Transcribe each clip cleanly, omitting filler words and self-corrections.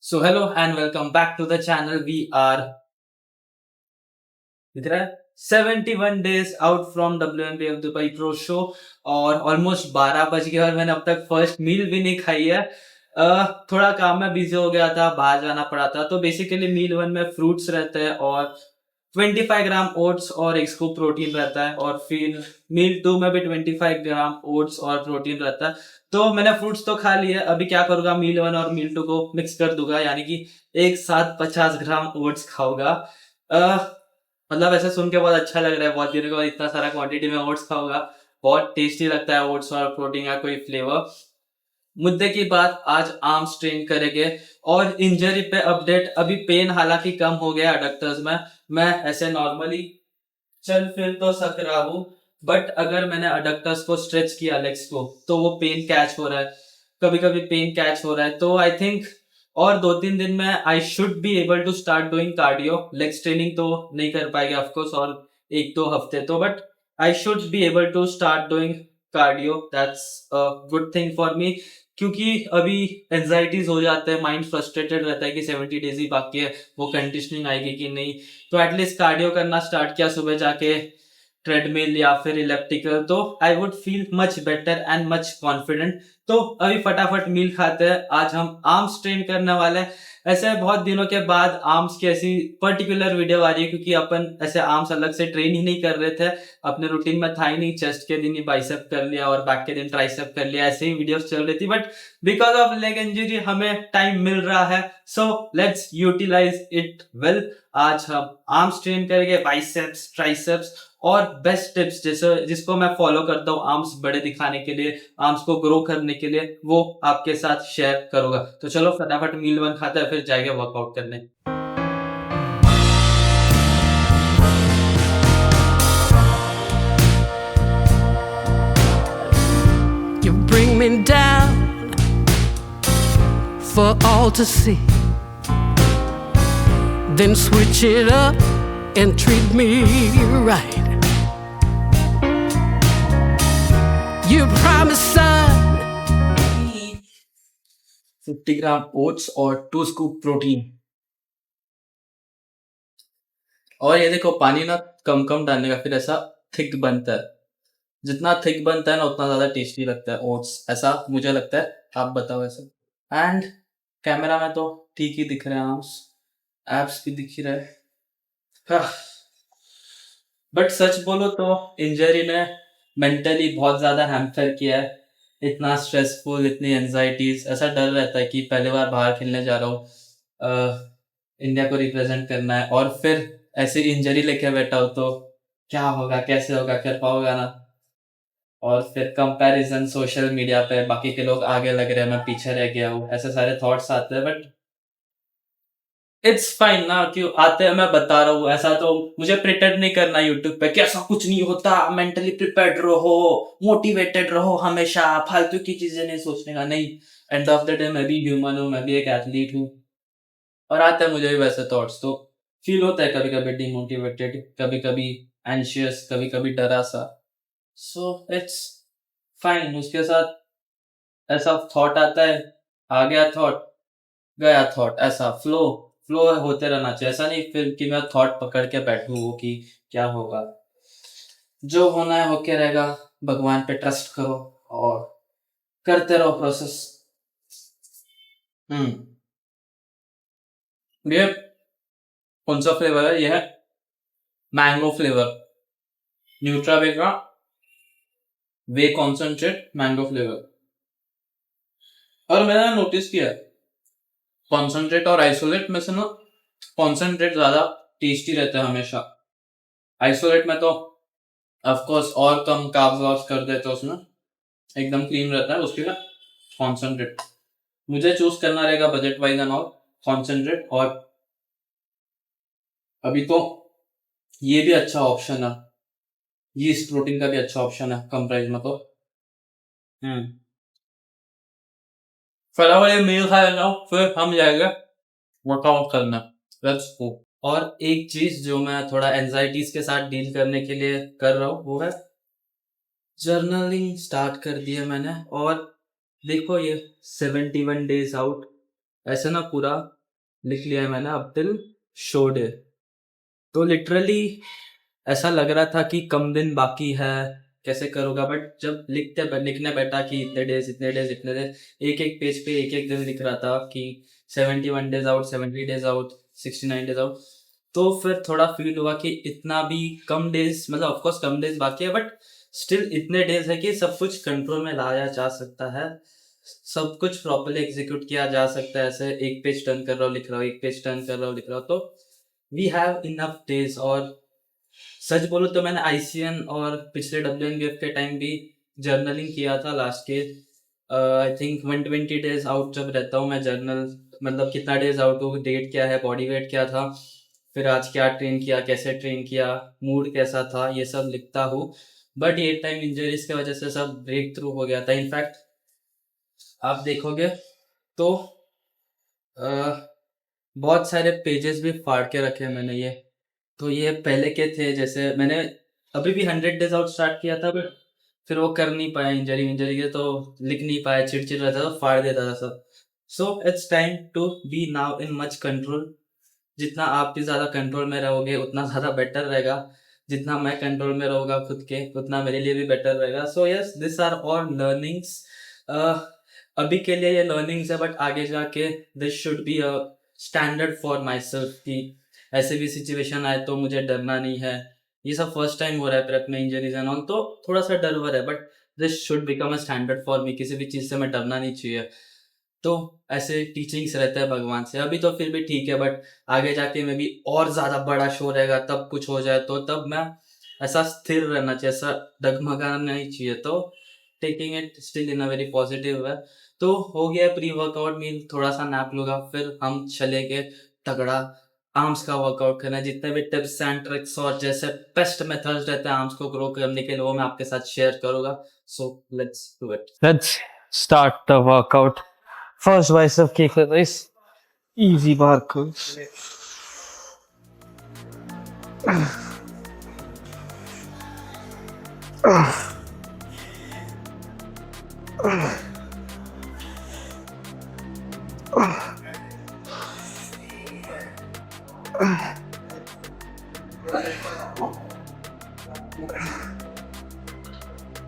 So hello and welcome back to the channel. We are इधर 71 days out from WNBF Dubai pro show और almost 12 बज गए और मैंने अब तक फर्स्ट मील भी नहीं खाई है। थोड़ा काम में बिजी हो गया था, बाहर जाना पड़ा था। तो बेसिकली मील वन में फ्रूट्स रहते हैं और 25 ग्राम ओट्स और एक स्कूप प्रोटीन रहता है, और फिर मील टू में भी 25 ग्राम ओट्स और प्रोटीन रहता है। तो मैंने फ्रूट्स तो खा लिए, अभी क्या करूंगा, मील वन और मील टू को मिक्स कर दूंगा, यानी कि एक साथ 50 ग्राम ओट्स खाऊंगा। मतलब ऐसा सुन के बहुत अच्छा लग रहा है, बहुत दिनों के बाद इतना सारा क्वांटिटी में ओट्स खाऊंगा। बहुत टेस्टी लगता है ओट्स और प्रोटीन का कोई फ्लेवर। मुद्दे की बात, आज आर्म स्ट्रेन करेंगे और इंजरी पे अपडेट। अभी पेन हालांकि कम हो गया एडक्टर्स में। मैं ऐसे नॉर्मली चल फिर तो सक रहा हूँ, बट अगर मैंने अडक्टर्स को स्ट्रेच किया, लेग्स को, तो वो पेन कैच हो रहा है। कभी कभी पेन कैच हो रहा है, तो आई थिंक और 2-3 दिन में I should be able to start doing cardio. Legs training तो नहीं कर पाएंगे ऑफकोर्स, और 1-2 हफ्ते तो, but I should be able to start doing cardio. That's a good thing for me, क्योंकि अभी एंजाइटीज हो जाते हैं, माइंड फ्रस्ट्रेटेड रहता है कि 70 डेज ही बाकी है, वो कंडीशनिंग आएगी कि नहीं। तो एटलीस्ट कार्डियो करना स्टार्ट किया सुबह जाके, ट्रेडमिल या फिर इलेप्टिकल, तो I would feel much better and much confident. तो अभी फटाफट मील खाते हैं। आज हम आर्म्स ट्रेन करने वाले हैं। ऐसे बहुत दिनों के बाद आर्म्स की ऐसी पर्टिकुलर वीडियो आ रही है, क्योंकि अपन ऐसे आर्म्स अलग से ट्रेन ही नहीं कर रहे थे, अपने रूटीन में था ही नहीं। चेस्ट के दिन ही बाइसेप कर लिया और बैक के दिन ट्राइसेप कर लिया, ऐसे ही वीडियोस चल रही थी। But because of leg injury हमें टाइम मिल रहा है, so let's utilize it well. आज हम आर्म्स ट्रेन करेंगे, बाइसेप्स, ट्राइसेप्स, और बेस्ट टिप्स जैसे जिसको मैं फॉलो करता हूँ आर्म्स बड़े दिखाने के लिए, आर्म्स को ग्रो करने के लिए, वो आपके साथ शेयर करूंगा। तो चलो फटाफट मील वन खाते हैं, फिर जाएंगे वर्कआउट करने। You bring me down for all to see, then switch it up and treat me right. You promised, son. 50 gram oats और 2 स्कूप प्रोटीन। और ये देखो, पानी ना कम कम डालने का, फिर ऐसा थिक बनता है। जितना थिक बनता है ना, उतना ज्यादा टेस्टी लगता है ओट्स, ऐसा मुझे लगता है। आप बताओ ऐसा। एंड कैमरा में तो ठीक ही दिख रहे हैं आर्म्स, एब्स भी दिख ही रहे हैं। बट सच बोलो तो इंजरी ने मेंटली बहुत ज्यादा हैम्पर किया है। इतना स्ट्रेसफुल, इतनी एंजाइटीज, ऐसा डर रहता है कि पहली बार बाहर खेलने जा रहा हूँ, इंडिया को रिप्रेजेंट करना है, और फिर ऐसी इंजरी लेके बैठा हो तो क्या होगा, कैसे होगा, कर पाओगा ना। और फिर कंपैरिजन सोशल मीडिया पे, बाकी के लोग आगे लग रहे हैं, मैं पीछे रह गया हूँ, ऐसे सारे थॉट्स आते हैं। बट इट्स फाइन ना, क्यों आते हैं, मैं बता रहा हूँ। ऐसा तो मुझे प्रिटेंड नहीं करना यूट्यूब पे कि ऐसा कुछ नहीं होता। मेंटली प्रिपेयर्ड रहो, मोटिवेटेड रहो, हमेशा फालतू की चीजें नहीं सोचने का, नहीं। एंड ऑफ द डे मैं भी ह्यूमन हूँ, मैं भी एक एथलीट हूँ, और आते हैं मुझे भी वैसे थॉट्स। तो फील होता है कभी कभी डिमोटिवेटेड, कभी कभी एंशियस, कभी कभी डरा सा। So it's fine. उसके साथ ऐसा थॉट आता है, आ गया थॉट, गया थॉट, ऐसा फ्लो फ्लो होते रहना चाहिए। ऐसा नहीं फिर कि मैं थॉट पकड़ के बैठूं कि क्या होगा। जो होना है होके रहेगा। भगवान पे ट्रस्ट करो और करते रहो प्रोसेस। हम्म ये कौन सा फ्लेवर है? ये है मैंगो फ्लेवर, न्यूट्रावे का वे कॉन्सेंट्रेट मैंगो फ्लेवर। और मैंने नोटिस किया कॉन्सेंट्रेट और आइसोलेट में से ना, कॉन्सेंट्रेट ज्यादा टेस्टी रहता है हमेशा। आइसोलेट में तो ऑफकोर्स और कम कार्ब्स वार्ब्स कर देते हैं उसमें, एकदम क्लीन रहता है। उसके लिए कॉन्सेंट्रेट मुझे चूज करना रहेगा, budget wise and all, concentrate. और अभी तो ये भी अच्छा ऑप्शन है, यीस्ट प्रोटीन का भी अच्छा ऑप्शन है कम प्राइस में तो। फटाफट ये मील खा लेता हूँ, फिर हम जाएंगे वर्कआउट करना। Let's go. और एक चीज जो मैं थोड़ा एंजाइटीज के साथ डील करने के लिए कर रहा हूँ, वो है जर्नलिंग। स्टार्ट कर दिया मैंने, और देखो ये 71 डेज आउट, ऐसे ना पूरा लिख लिया है मैंने अप टिल शो डे। तो लिटरली ऐसा लग रहा था कि कम दिन बाकी है, कैसे करूँगा, बट जब लिखने बैठा कि इतने डेज इतने डेज इतने डेज, एक एक पेज पे एक एक दिन लिख रहा था कि 71 days out, 70 days out, 69 days out. तो फिर थोड़ा फील हुआ कि इतना भी कम डेज, मतलब ऑफकोर्स कम डेज बाकी है, बट स्टिल इतने डेज है कि सब कुछ कंट्रोल में लाया जा सकता है, सब कुछ प्रॉपर्ली एग्जीक्यूट किया जा सकता है। ऐसे एक पेज टर्न कर रहा हूँ लिख रहा हूँ, एक पेज टर्न कर रहा हूँ लिख रहा हूँ, तो वी हैव इनफ डेज। और सच बोलो तो मैंने आईसीएन और पिछले WNBF के टाइम भी जर्नलिंग किया था लास्ट के आई थिंक 120 डेज आउट जब रहता हूँ मैं जर्नल, मतलब कितना डेज आउट हूँ, डेट क्या है, बॉडी वेट क्या था, फिर आज क्या ट्रेन किया, कैसे ट्रेन किया, मूड कैसा था, ये सब लिखता हूँ। बट ये टाइम इंजरीज की वजह से सब ब्रेक थ्रू हो गया था। इनफैक्ट आप देखोगे तो बहुत सारे पेजेस भी फाड़ के रखे हैं मैंने ये। तो ये पहले के थे, जैसे मैंने अभी भी 100 डेज आउट स्टार्ट किया था, बट फिर वो कर नहीं पाया, इंजरी इंजरी के, तो लिख नहीं पाया, चिड़चिड़ रहता था, फाड़ देता था सब। So it's time to be now in much control. जितना आप भी ज़्यादा कंट्रोल में रहोगे उतना ज़्यादा बेटर रहेगा, जितना मैं कंट्रोल में रहूँगा खुद के उतना मेरे लिए भी बेटर रहेगा। So yes, this are all learnings. अभी के लिए ये लर्निंग्स है, बट आगे जाके this should be a standard for myself कि ऐसे भी सिचुएशन आए तो मुझे डरना नहीं है। ये सब फर्स्ट टाइम हो रहा है फिर अपने इंजरीज एंड ऑल, तो थोड़ा सा डर वर है, but this should become a standard for me. किसी भी चीज़ से मैं डरना नहीं चाहिए। तो ऐसे टीचिंग्स रहते हैं भगवान से। अभी तो फिर भी ठीक है, बट आगे जाके मैं भी और ज़्यादा बड़ा शो रहेगा, तब कुछ हो जाए तो तब मैं ऐसा स्थिर रहना चाहिए, ऐसा डगमगाना नहीं चाहिए। तो taking it still in a very positive way. तो हो गया प्री वर्कआउट मील, थोड़ा सा नैप लूँगा, फिर हम चले गए तगड़ा आर्म्स का वर्कआउट करना। जितने भी टिप्स एंड ट्रिक्स और जैसे बेस्ट मेथड्स रहते हैं आर्म्स को ग्रो करने के लिए, वो मैं आपके साथ शेयर करूँगा। So let's do it, let's start the workout. First bicep kick with this easy bar curls.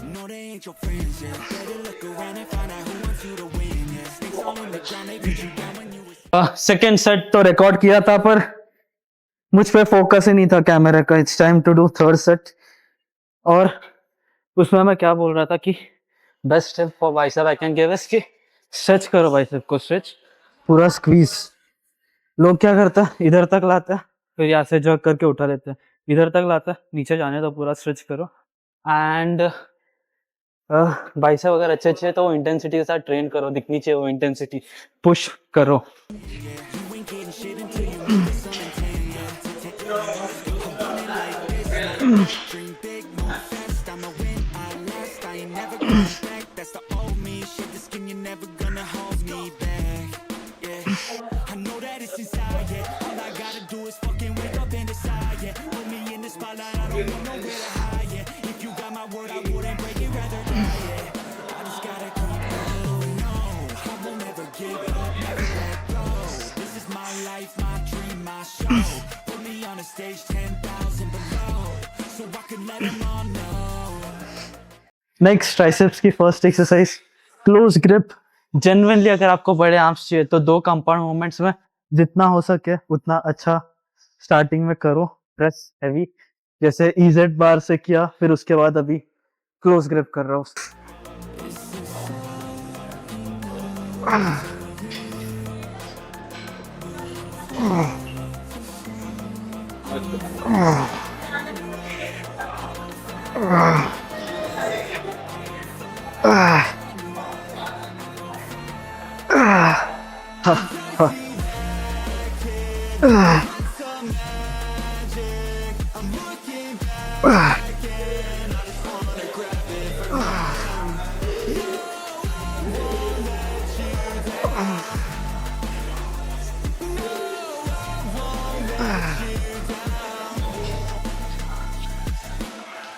No, they ain't your friends, yeah. Better look around and find out who wants you to win, yeah. Snakes all in the ground, they put you down when you was... second set तो record किया था, पर मुझ पे focus ही नहीं था camera का। It's time to do third set. और उसमें मैं क्या बोल रहा था कि best tip for bicep I can give is कि स्ट्रेच करो बाइसेप को, स्ट्रेच पूरा स्क्वीज। लोग क्या करता है, इधर तक लाता है, फिर यहाँ से जग करके उठा लेते हैं, इधर तक लाता है, नीचे जाने तो पूरा स्ट्रेच करो। एंड बाइसेप अगर अच्छे अच्छे है तो वो इंटेंसिटी के साथ ट्रेन करो, दिखनी चाहिए वो इंटेंसिटी, पुश करो। You ain't getting shit until you make it something 10, yeah. Dream big, move fast, I'ma win, I last. I ain't never going back, that's the old me. Shed the skin, you're never gonna hold me back, yeah. I know that it's inside, yeah. All I gotta do is fucking wake up and decide, yeah. Put me in the spotlight, I don't want nowhere to hide, yeah. If you got my word, I wouldn't break it, rather die, yeah. I just gotta keep going, no. I will never give up, never let go. This is my life, my dream, my show. Put me on a stage 10,000 below, so I can let them all know. Next triceps की first exercise, close grip. Genuinely अगर आपको बड़े arms चाहिए तो 2 compound movements में जितना हो सके उतना अच्छा स्टार्टिंग में करो, प्रेस हैवी, जैसे EZ बार से किया, फिर उसके बाद अभी क्लोज ग्रिप कर रहा हूँ।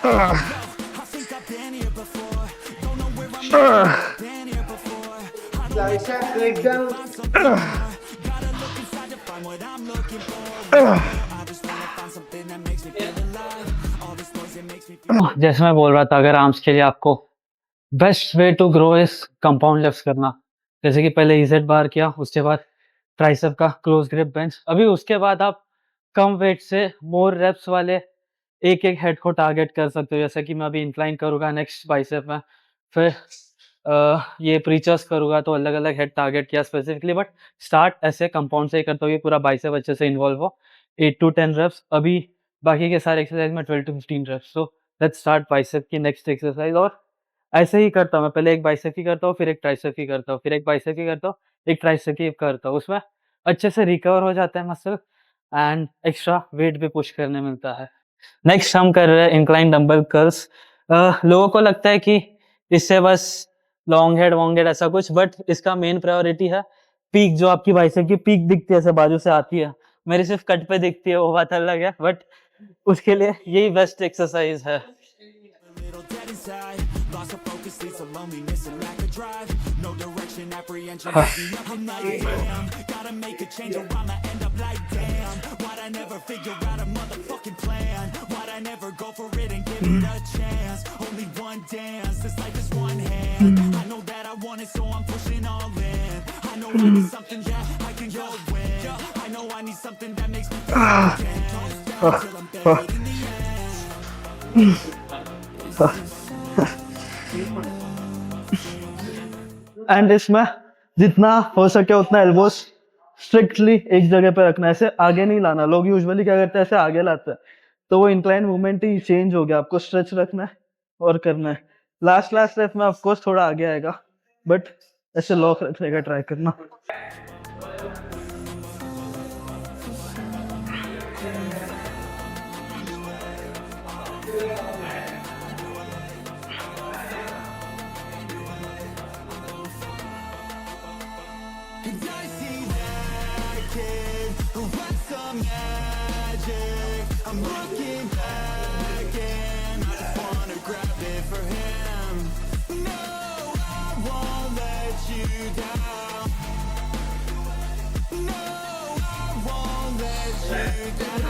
I think I've been here before, don't know where I'm been here before. I know Like that, like down. gotta look inside to find I just wanna find something that makes me feel alive. All this noise, it makes me feel जैसे मैं बोल रहा था, अगर arms के लिए आपको best way to grow is compound lifts करना। जैसे कि पहले इजेड बार किया, उसके बाद ट्राइसेप का क्लोज ग्रिप बेंच, अभी उसके बाद आप कम वेट से मोर रेप्स वाले एक एक हेड को टारगेट कर सकते हो। जैसे कि मैं अभी इंक्लाइन करूँगा नेक्स्ट बाइसेप में, फिर ये प्रीचर्स करूँगा तो अलग अलग हेड टारगेट किया स्पेसिफिकली, बट स्टार्ट ऐसे कंपाउंड से ही करता हूँ, ये पूरा बाइसेप अच्छे से इन्वॉल्व हो। 8 to 10 रेप्स, अभी बाकी के सारे एक्सरसाइज में 12 to 15 reps. So let's start bicep की नेक्स्ट एक्सरसाइज। और ऐसे ही करता हूँ मैं, पहले एक बाइसेप की करता हूँ, फिर एक ट्राइसेप की करता हूँ, फिर एक बाइसेप की करता हूँ, एक ट्राइसेप की करता हूँ। उसमें अच्छे से रिकवर हो जाता है मसल एंड एक्स्ट्रा वेट भी पुश करने मिलता है। नेक्स्ट हम कर रहे हैं इंक्लाइन डंबल कर्ल्स। लोगों को लगता है कि इससे बस लॉन्ग हेड ऐसा कुछ, बट इसका मेन प्रायोरिटी है पीक, जो आपकी बाइसेप की पीक दिखती है, ऐसे बाजू से आती है। मेरी सिर्फ कट पे दिखती है, वो बात अलग है, बट उसके लिए यही बेस्ट एक्सरसाइज है। a little dead inside. Lost of focus, leads to loneliness and lack of drive. No direction, apprehension leaves me up at night. Damn, gotta make a change or I'ma end up like damn. Why'd I never figure out a motherfucking plan? Why'd I never go for it and give it a chance? Only one dance, this life is one hand. I know that I want it, so I'm pushing all in. I know I need something that I can go win. I know I need something that makes me feel like I can't toast down till I'm buried in the end. And इसमें जितना हो सके उतना elbows strictly एक जगह पे रखना है, ऐसे आगे नहीं लाना। लोग यूजुअली क्या करते हैं, ऐसे आगे लाते हैं, तो वो इंक्लाइन मूवमेंट ही चेंज हो गया। आपको स्ट्रेच रखना है और करना है। लास्ट स्टेप में ऑफकोर्स थोड़ा आगे आएगा, बट ऐसे लॉक रखने का ट्राई करना। And I see that kid who wants some magic. I'm looking back and I just wanna grab it for him. No, I won't let you down. No, I won't let you down.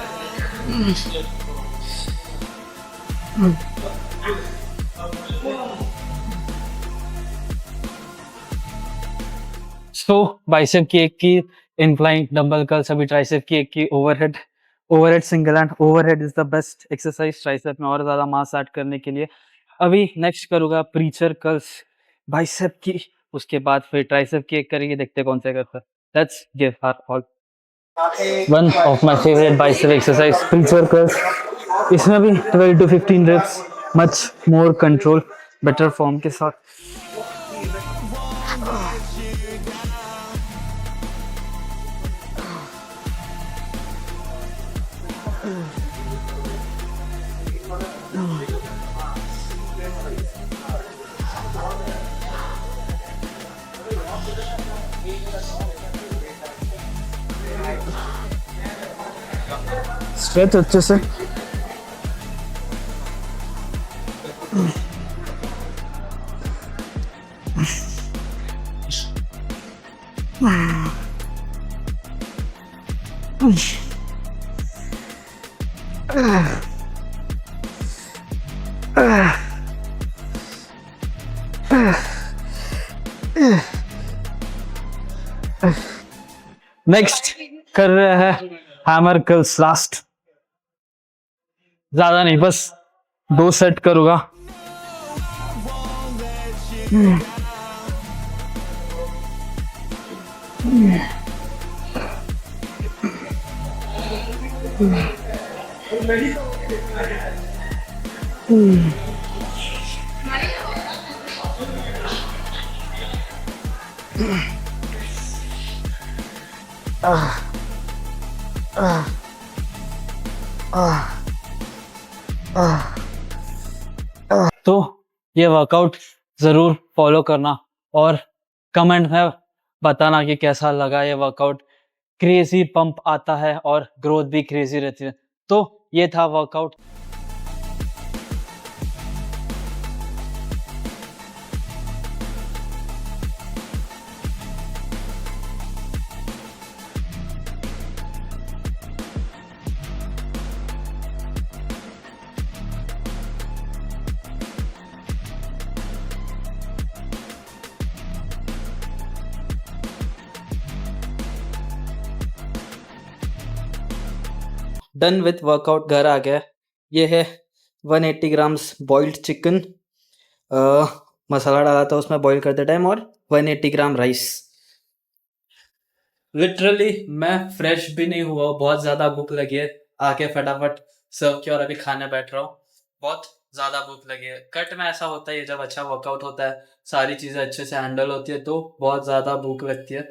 So bicep की एक की incline dumbbell curls, अभी tricep की एक की overhead single hand. Overhead is the best exercise tricep में और ज्यादा मास ऐड करने के लिए। अभी नेक्स्ट करूंगा प्रीचर कर्ल्स बाइसेप की, उसके बाद फिर ट्राइसेप की एक करेंगे, देखते हैं कौन से करता है। Let's give our all. One of my favourite bicep exercise preacher curls. इसमें भी 12 to 15 reps, much more control, better form के साथ। स्ट्रेच अच्छे से। नेक्स्ट कर रहे हैं हैमर कर्ल्स लास्ट। ज्यादा नहीं, बस 2 सेट करूंगा। तो ये वर्कआउट जरूर फॉलो करना और कमेंट में बताना कि कैसा लगा ये वर्कआउट। क्रेजी पंप आता है और ग्रोथ भी क्रेजी रहती है। तो ये था वर्कआउट। डन विथ वर्कआउट, घर आ गया। ये है 180 ग्राम्स बॉइल्ड चिकन, मसाला डाला था उसमें बॉईल करते टाइम, और 180 ग्राम राइस। लिटरली मैं फ्रेश भी नहीं हुआ, बहुत ज़्यादा भूख लगी है। आके फटाफट सर्व किया और अभी खाने बैठ रहा हूँ। बहुत ज़्यादा भूख लगी है। कट में ऐसा होता है, जब अच्छा वर्कआउट होता है, सारी चीज़ें अच्छे से हैंडल होती है, तो बहुत ज़्यादा भूख लगती है।